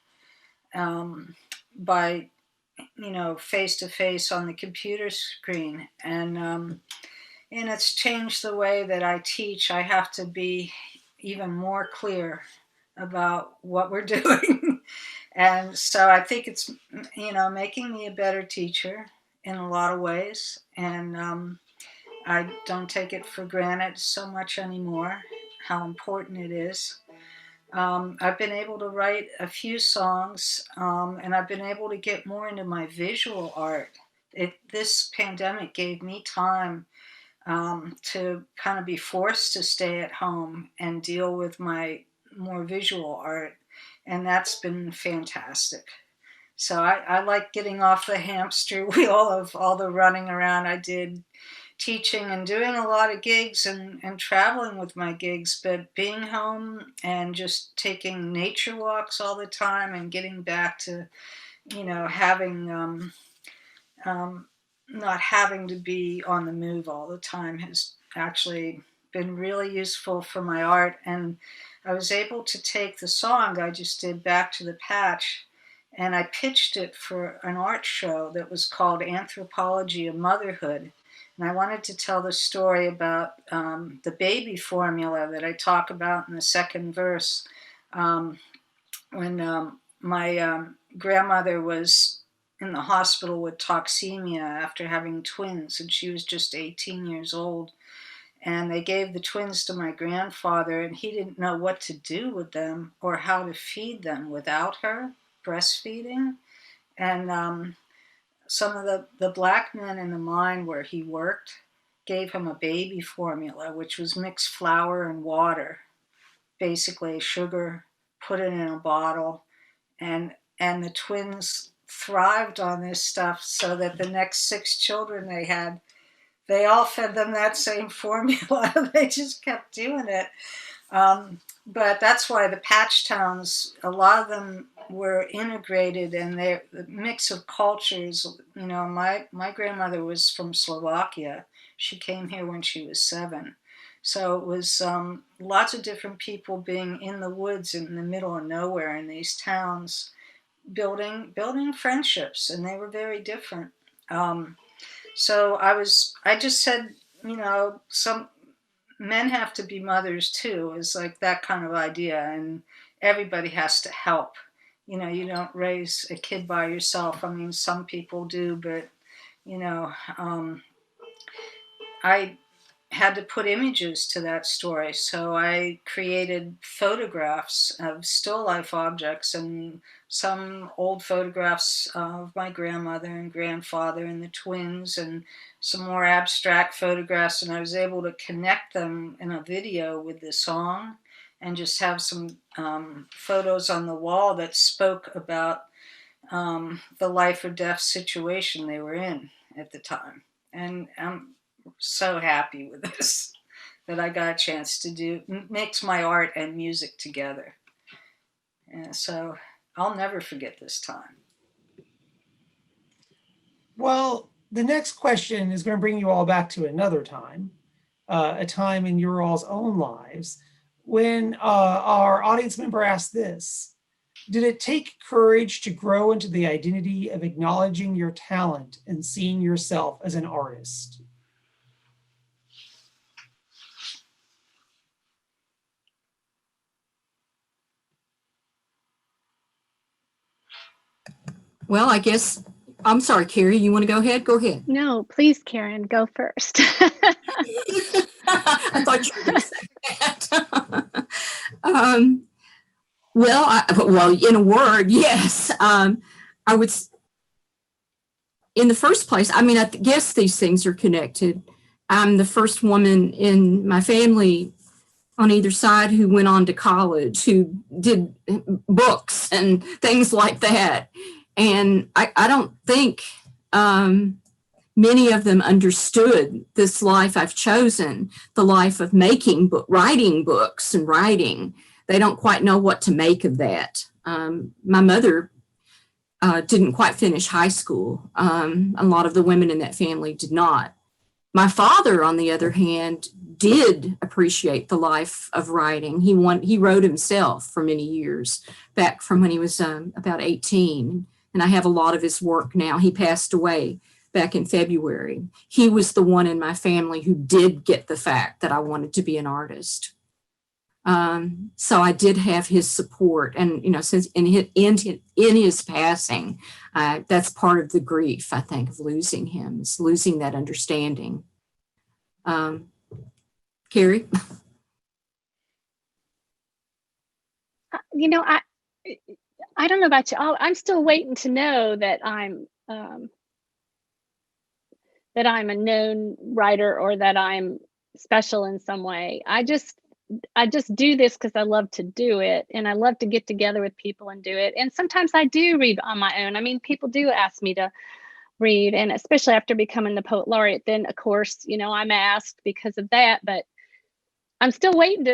by, face to face on the computer screen, and it's changed the way that I teach. I have to be even more clear about what we're doing. And so I think it's, making me a better teacher in a lot of ways. And I don't take it for granted so much anymore, how important it is. I've been able to write a few songs, and I've been able to get more into my visual art. This pandemic gave me time to kind of be forced to stay at home and deal with my more visual art. And that's been fantastic. So I like getting off the hamster wheel of all the running around I did teaching and doing a lot of gigs and traveling with my gigs, but being home and just taking nature walks all the time and getting back to, having not having to be on the move all the time has actually been really useful for my art. And I was able to take the song I just did, Back to the Patch, and I pitched it for an art show that was called Anthropology of Motherhood. And I wanted to tell the story about the baby formula that I talk about in the second verse. When my grandmother was in the hospital with toxemia after having twins, and she was just 18 years old. And they gave the twins to my grandfather, and he didn't know what to do with them or how to feed them without her breastfeeding. And some of the black men in the mine where he worked gave him a baby formula, which was mixed flour and water, basically sugar, put it in a bottle, and the twins thrived on this stuff, so that the next 6 children they had, they all fed them that same formula. They just kept doing it. But that's why the patch towns, a lot of them were integrated, and the mix of cultures. My grandmother was from Slovakia. She came here when she was 7. So it was lots of different people being in the woods in the middle of nowhere in these towns, building friendships, and they were very different. So I just said, some men have to be mothers too, is like that kind of idea, and everybody has to help. You don't raise a kid by yourself. I mean, some people do, but I had to put images to that story. So I created photographs of still life objects and some old photographs of my grandmother and grandfather and the twins, and some more abstract photographs. And I was able to connect them in a video with the song and just have some photos on the wall that spoke about the life or death situation they were in at the time. And I'm so happy with this that I got a chance to mix my art and music together. And so I'll never forget this time. Well, the next question is going to bring you all back to another time, a time in your all's own lives when our audience member asked this: did it take courage to grow into the identity of acknowledging your talent and seeing yourself as an artist? Well, I guess, I'm sorry, Carrie, you want to go ahead? Go ahead. No, please, Karen, go first. I thought you were going to say that. Well, in a word, yes. I would, in the first place, I mean, I guess these things are connected. I'm the first woman in my family on either side who went on to college, who did books and things like that. And I don't think many of them understood this life I've chosen, the life of writing books and writing. They don't quite know what to make of that. My mother didn't quite finish high school. A lot of the women in that family did not. My father, on the other hand, did appreciate the life of writing. He wrote himself for many years, back from when he was about 18. And I have a lot of his work now. He passed away back in February. He was the one in my family who did get the fact that I wanted to be an artist. So I did have his support, and since in his passing, that's part of the grief, I think, of losing him, is losing that understanding. Carrie? I don't know about you. I'm still waiting to know that I'm a known writer or that I'm special in some way. I just do this because I love to do it, and I love to get together with people and do it. And sometimes I do read on my own. I mean, people do ask me to read, and especially after becoming the poet laureate, then of course, I'm asked because of that. But I'm still waiting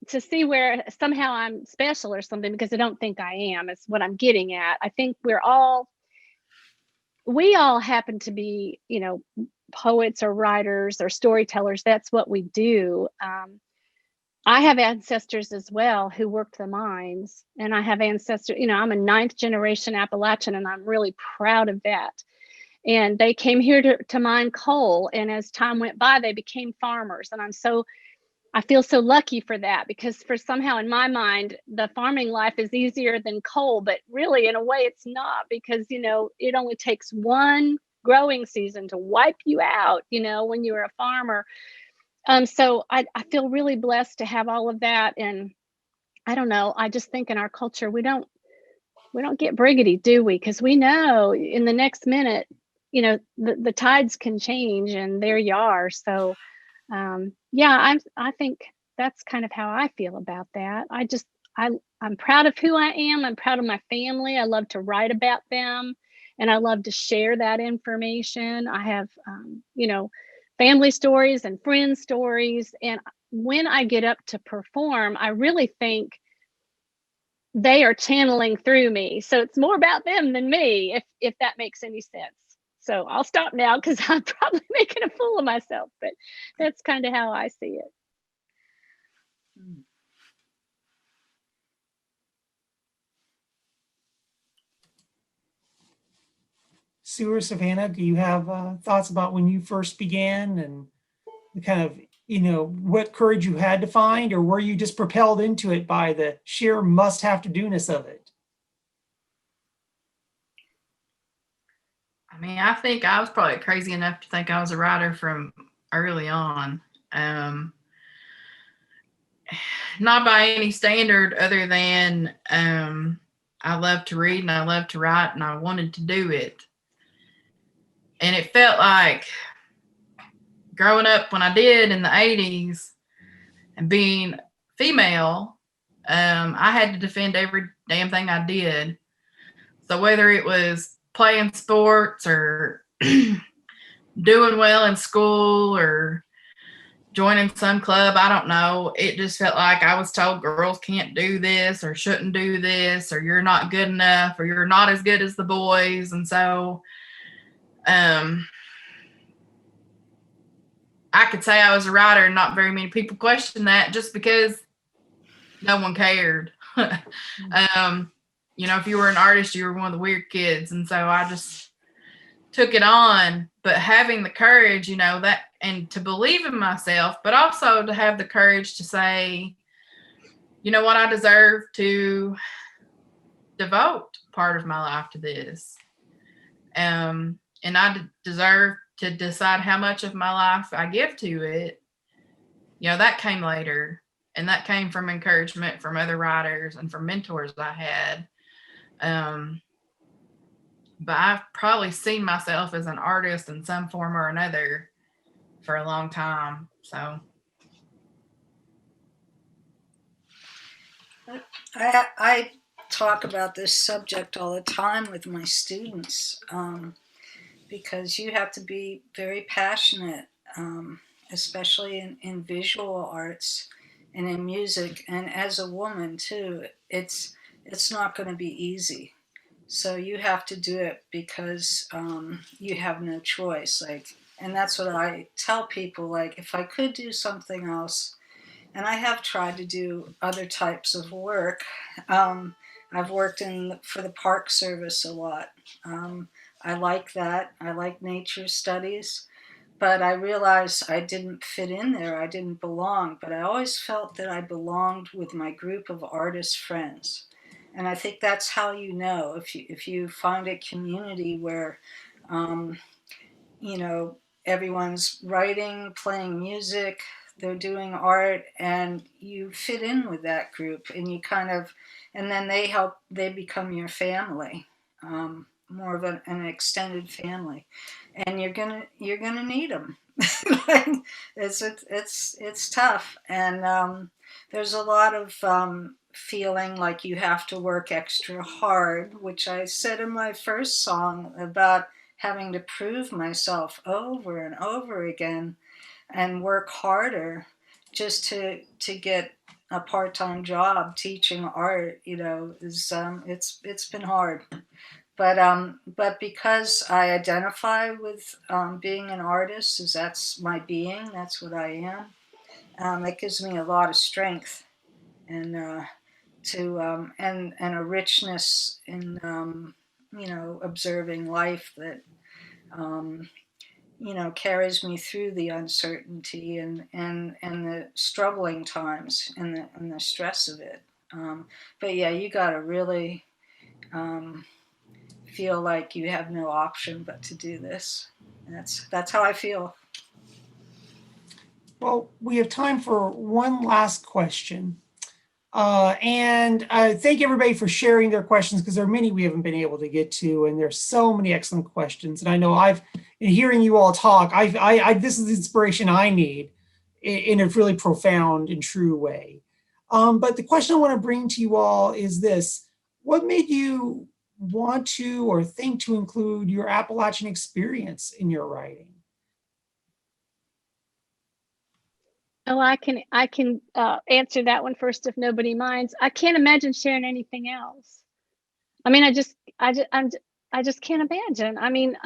to see where somehow I'm special or something, because I don't think I am. It's what I'm getting at. I think we all happen to be, poets or writers or storytellers. That's what we do. I have ancestors as well who worked the mines, and I have ancestors, I'm a 9th generation Appalachian, and I'm really proud of that. And they came here to mine coal, and as time went by, they became farmers. And I feel so lucky for that, because for somehow in my mind, the farming life is easier than coal, but really in a way it's not, because, it only takes one growing season to wipe you out, when you're a farmer. So I feel really blessed to have all of that. And I don't know, I just think in our culture, we don't get briggedy, do we? Because we know in the next minute, the tides can change, and there you are. So yeah, I think that's kind of how I feel about that. I'm proud of who I am. I'm proud of my family. I love to write about them, and I love to share that information. I have, family stories and friend stories. And when I get up to perform, I really think they are channeling through me. So it's more about them than me, if that makes any sense. So I'll stop now, because I'm probably making a fool of myself, but that's kind of how I see it. Sue or Savannah, do you have thoughts about when you first began, and the kind of, what courage you had to find, or were you just propelled into it by the sheer must-have-to-do-ness of it? I mean, I think I was probably crazy enough to think I was a writer from early on. Not by any standard other than I love to read and I love to write and I wanted to do it. And it felt like growing up when I did in the 80s and being female, I had to defend every damn thing I did. So whether it was playing sports or doing well in school or joining some club, I don't know. It just felt like I was told girls can't do this or shouldn't do this, or you're not good enough, or you're not as good as the boys. And so I could say I was a writer and not very many people questioned that just because no one cared. You know, if you were an artist, you were one of the weird kids. And so I just took it on, but having the courage, you know, that, and to believe in myself, but also to have the courage to say, you know what, I deserve to devote part of my life to this. And I deserve to decide how much of my life I give to it. You know, that came later, and that came from encouragement from other writers and from mentors I had. But I've probably seen myself as an artist in some form or another for a long time. So I talk about this subject all the time with my students, because you have to be very passionate, especially in visual arts and in music, and as a woman too. It's not going to be easy. So you have to do it because you have no choice. Like, and that's what I tell people. Like, if I could do something else, and I have tried to do other types of work. I've worked for the Park Service a lot. I like that. I like nature studies, but I realized I didn't fit in there. I didn't belong. But I always felt that I belonged with my group of artist friends. And I think that's how you know, if you find a community where, you know, everyone's writing, playing music, they're doing art, and you fit in with that group, and you kind of, and then they become your family, more of an extended family, and you're gonna need them. Like, it's tough, and there's a lot of feeling like you have to work extra hard, which I said in my first song about having to prove myself over and over again and work harder just to get a part-time job teaching art. You know, is it's been hard, but because I identify with being an artist, as that's my being, that's what I am. It gives me a lot of strength and and a richness in you know, observing life that you know, carries me through the uncertainty and the struggling times and the stress of it. But yeah, you got to really feel like you have no option but to do this. And that's how I feel. Well, we have time for one last question. And thank everybody for sharing their questions, because there are many we haven't been able to get to, and there's so many excellent questions. And I know in hearing you all talk, this is the inspiration I need in a really profound and true way. But the question I want to bring to you all is this: what made you want to or think to include your Appalachian experience in your writing? Oh, I can answer that one first if nobody minds. I can't imagine sharing anything else. I mean, I just can't imagine. I mean,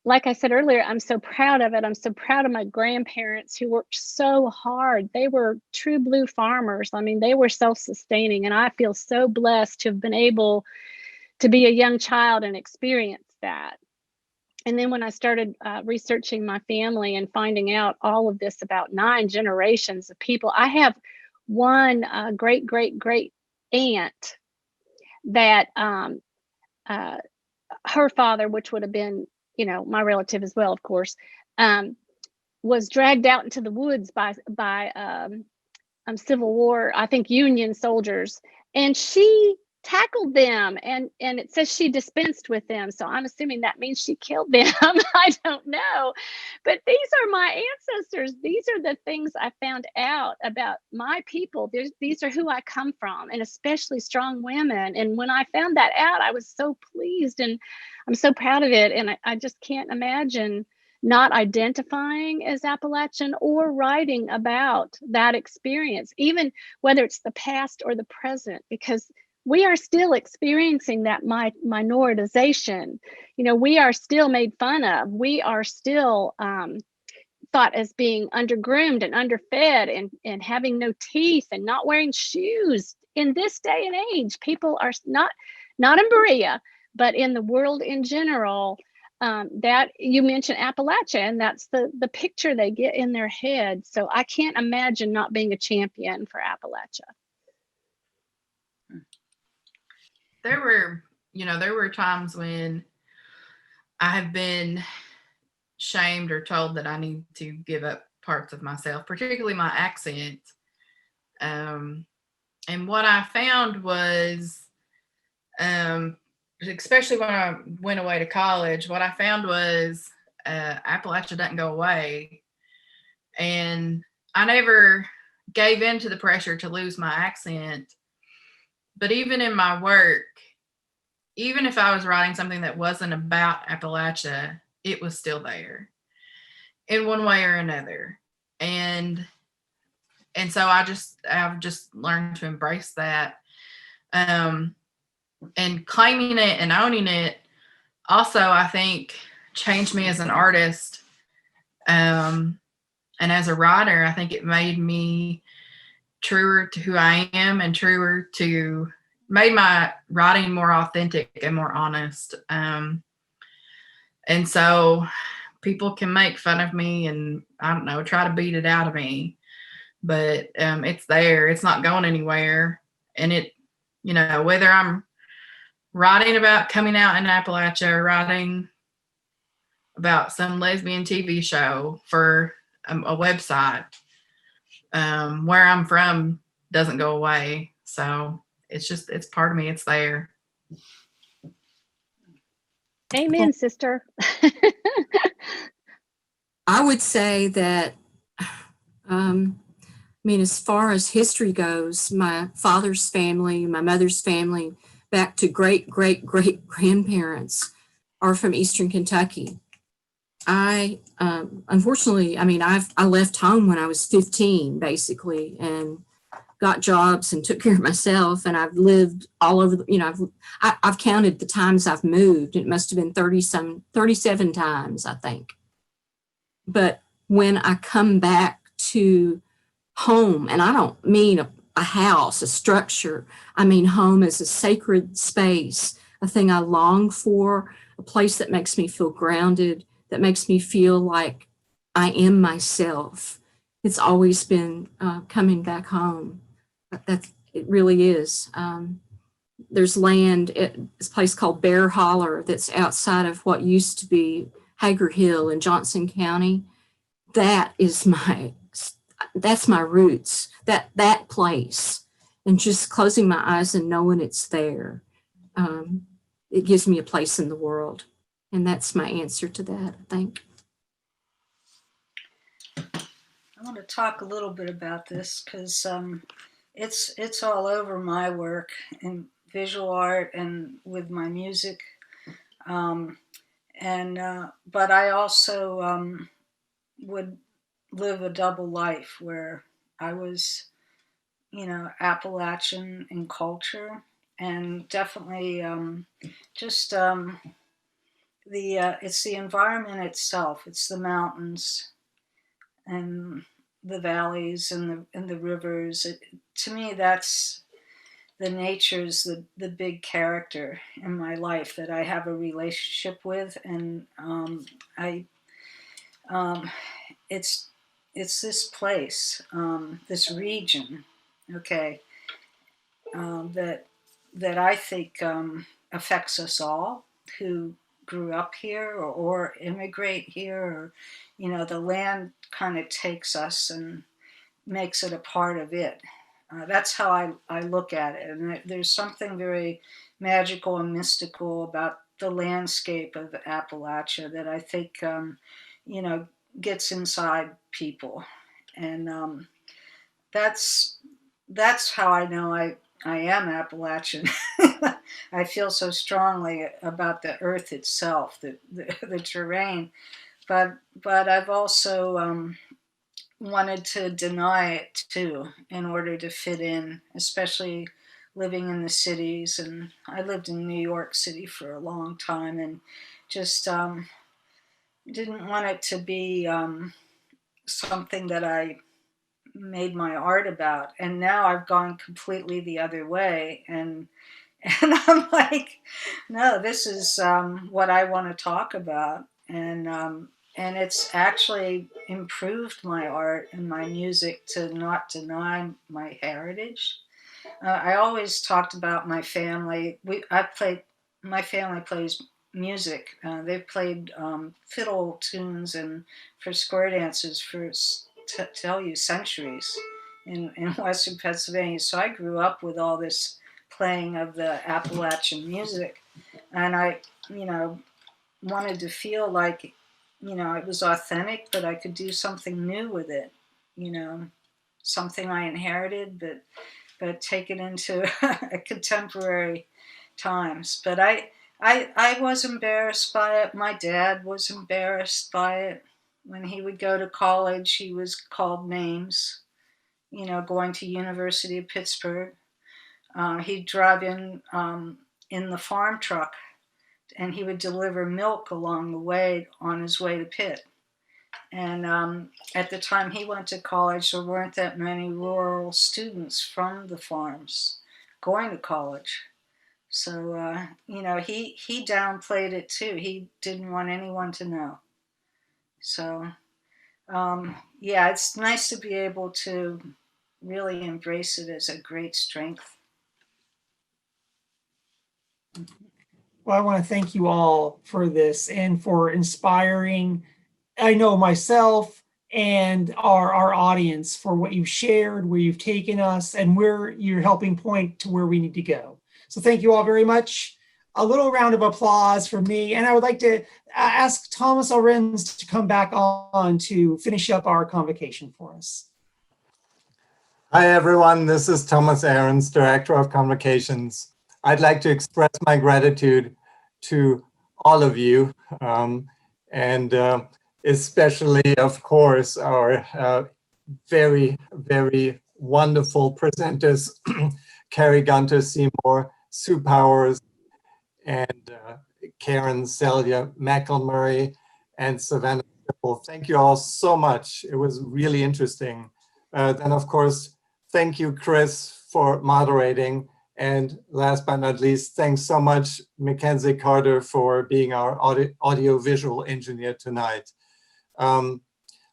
like I said earlier, I'm so proud of it. I'm so proud of my grandparents who worked so hard. They were true blue farmers. I mean, they were self-sustaining, and I feel so blessed to have been able to be a young child and experience that. And then when I started researching my family and finding out all of this about 9 generations of people, I have one great aunt that her father, which would have been, you know, my relative as well, of course, was dragged out into the woods by Civil War, I think Union soldiers, and she tackled them, and it says she dispensed with them, so I'm assuming that means she killed them. I don't know, but these are my ancestors. These are the things I found out about my people. These are who I come from, and especially strong women. And when I found that out, I was so pleased, and I'm so proud of it. And I just can't imagine not identifying as Appalachian or writing about that experience, even whether it's the past or the present, because we are still experiencing that minoritization. You know, we are still made fun of. We are still thought as being undergroomed and underfed and having no teeth and not wearing shoes. In this day and age, people are not in Berea, but in the world in general. That you mentioned Appalachia, and that's the picture they get in their head. So I can't imagine not being a champion for Appalachia. There were times when I have been shamed or told that I need to give up parts of myself, particularly my accent. And what I found was, especially when I went away to college, what I found was Appalachia doesn't go away. And I never gave in to the pressure to lose my accent. But even in my work, even if I was writing something that wasn't about Appalachia, it was still there in one way or another. And so I've just learned to embrace that. And claiming it and owning it also, I think, changed me as an artist. And as a writer, I think it made me truer to who I am and made my writing more authentic and more honest. And so people can make fun of me and, I don't know, try to beat it out of me, but it's there. It's not going anywhere. And it, whether I'm writing about coming out in Appalachia or writing about some lesbian TV show for a website, where I'm from doesn't go away. So it's part of me. It's there. Amen, sister. I would say that, as far as history goes, my father's family, my mother's family, back to great grandparents are from Eastern Kentucky. I, unfortunately, I left home when I was 15, basically, and got jobs and took care of myself. And I've lived all over, I've counted the times I've moved. It must have been 37 times, I think. But when I come back to home, and I don't mean a house, a structure, I mean home as a sacred space, a thing I long for, a place that makes me feel grounded, that makes me feel like I am myself. It's always been coming back home. It really is. There's land at this place called Bear Holler that's outside of what used to be Hager Hill in Johnson County. That's my roots, that place. And just closing my eyes and knowing it's there, it gives me a place in the world. And that's my answer to that, I think. I want to talk a little bit about this because it's all over my work in visual art and with my music. But I also would live a double life where I was, Appalachian in culture, and definitely it's the environment itself. It's the mountains and the valleys and the rivers. To me, that's the nature's the big character in my life that I have a relationship with, and it's this place, this region, okay, that I think affects us all who grew up here or immigrate here, or, you know, the land kind of takes us and makes it a part of it. That's how I look at it. And there's something very magical and mystical about the landscape of Appalachia that I think, you know, gets inside people. And that's how I know I am Appalachian. I feel so strongly about the earth itself, the terrain, but I've also wanted to deny it too in order to fit in, especially living in the cities. And I lived in New York City for a long time and just didn't want it to be something that I made my art about. And now I've gone completely the other way, and I'm like, no, this is what I want to talk about. And it's actually improved my art and my music to not deny my heritage. I always talked about my family. My family plays music. They've played fiddle tunes and for square dances for, to tell you, centuries in Western Pennsylvania. So I grew up with all this playing of the Appalachian music. And I, you know, wanted to feel like, you know, it was authentic, but I could do something new with it, you know, something I inherited, but take it into a contemporary times. But I was embarrassed by it. My dad was embarrassed by it. When he would go to college, he was called names, you know, going to University of Pittsburgh. He'd drive in the farm truck, and he would deliver milk along the way on his way to Pitt. And at the time he went to college, there weren't that many rural students from the farms going to college. So, you know, he downplayed it too. He didn't want anyone to know. So, yeah, it's nice to be able to really embrace it as a great strength. Well, I want to thank you all for this and for inspiring, I know, myself and our audience for what you've shared, where you've taken us, and where you're helping point to where we need to go. So thank you all very much. A little round of applause for me. And I would like to ask Thomas Lorenz to come back on to finish up our convocation for us. Hi, everyone. This is Thomas Ahrens, Director of Convocations. I'd like to express my gratitude to all of you, and especially, of course, our very, very wonderful presenters, Carrie Gunter Seymour, Sue Powers, and Karen Celia McElmurray, and Savannah Sipple. Thank you all so much. It was really interesting. Then, of course, thank you, Chris, for moderating. And last but not least, thanks so much, Mackenzie Carter, for being our audio-visual engineer tonight.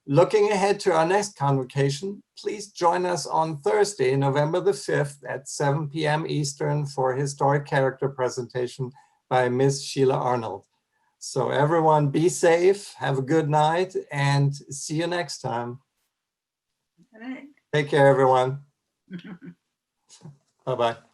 Looking ahead to our next convocation, please join us on Thursday, November the 5th at 7 p.m. Eastern for a historic character presentation by Miss Sheila Arnold. So everyone be safe, have a good night, and see you next time. All right. Take care, everyone. Bye-bye.